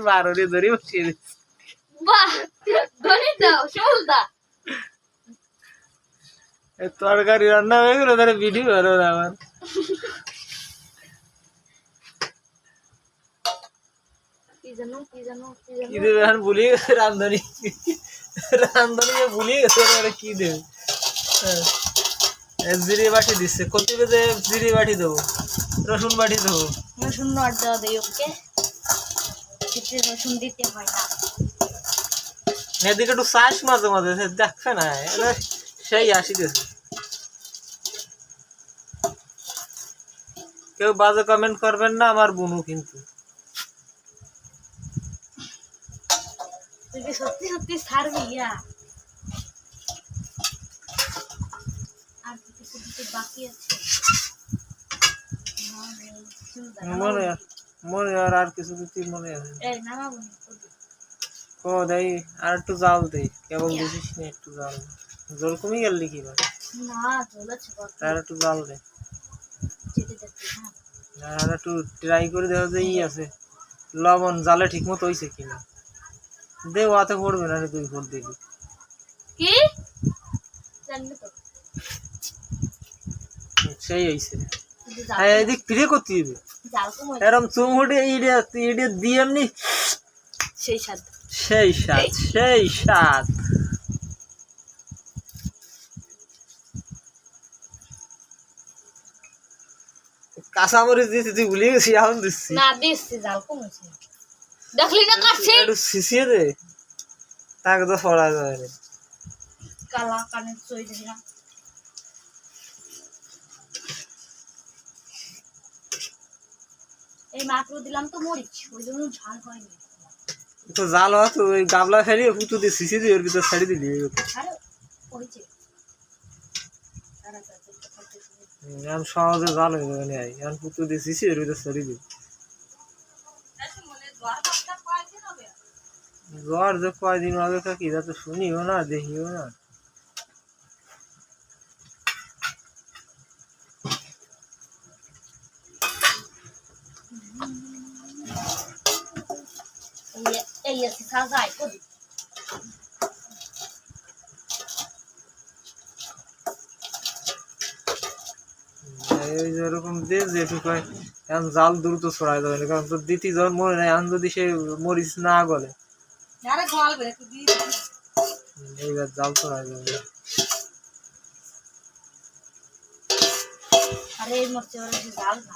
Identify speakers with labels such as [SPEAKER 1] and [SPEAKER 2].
[SPEAKER 1] বারোরে ধরে বসিয়ে দিচ্ছে
[SPEAKER 2] বাহ ধরে দাও শোলদা
[SPEAKER 1] তরকারি রান্না হয়ে গেল তাহলে ভিডিও হলো না আমার কি দেবে এখন ভুলিয়ে গেছে রান্ধনি ভুলিয়ে গেছে কি দেবে জিরে বাটি দিচ্ছে কত বেজে জিরে বাটি দেবো রসুন বাটি দেবো
[SPEAKER 2] রসুন নট দেওয়া দেয় ওকে রসুন দিতে হয় না
[SPEAKER 1] এদিকে একটু চাষ মাঝে মাঝে দেখছে না সেই আসিতেছে কেউ বাজে কমেন্ট করবেন না আমার বোনু কিন্তু
[SPEAKER 2] তুই সত্যি সত্যি ছাড়বি আর কিছু কিছু বাকি আছে
[SPEAKER 1] মনে আর কিছু কিছু মনে আছে
[SPEAKER 2] এই নামাবো
[SPEAKER 1] ও দেই আর একটু জাল দেই কেবল বুঝিস না একটু জাল জল কমে গেল কি ভাই
[SPEAKER 2] না জল আছে
[SPEAKER 1] আর একটু জাল দে
[SPEAKER 2] যেতে দেখতে হ্যাঁ
[SPEAKER 1] আর একটু ট্রাই করে দেখা যে আছে লবণ জালে ঠিক মতো হইছে কিনা দে ওতে পড়বে না 2 ফুট দিবি
[SPEAKER 2] কি জানলে তো
[SPEAKER 1] সেই হইছে এদিক ফিরে করতে দিবি
[SPEAKER 2] জাল কম
[SPEAKER 1] এরকম চুমুটে ইডে দিয়ে এমনি
[SPEAKER 2] সেই স্বাদ
[SPEAKER 1] সেই স্বাদ কাঁচামরিচ দিতে তুই ভুলে গেছি এখন দিচ্ছি
[SPEAKER 2] না দিচ্ছি জাল কমেছে দেখলি না কাটছে
[SPEAKER 1] একটু শিশিয়ে দে তাকে তো ফড়া যাবে না
[SPEAKER 2] কালা কানে চই দিলাম এই মাত্র দিলাম তো মরিচ ওই জন্য ঝাল হয়নি
[SPEAKER 1] তো জাল হতো ওই গাবলা ফেলিয়ে পুতু দিয়ে শিশি দিয়ে ওর ভিতর ছাড়ি দিলি
[SPEAKER 2] আরে হয়েছে
[SPEAKER 1] এখন সহজে জাল হয়ে যাবে না এখন পুতু দিয়ে শিশি ওর ভিতর ছাড়ি দিবি জ্বর যে কয়দিন আগে থাকি তা তো শুনিও না দেখিও না
[SPEAKER 2] এই আছে সাজাই করি
[SPEAKER 1] এই যেরকম দে যেটু কয় এখন জাল দ্রুত ছড়াই যাবে না কারণ তো দিতি যখন মরে নাই এখন যদি সে মরিচ না গলে এইবার জাল ছড়াই যাবে
[SPEAKER 2] আরে এই মরছে জাল না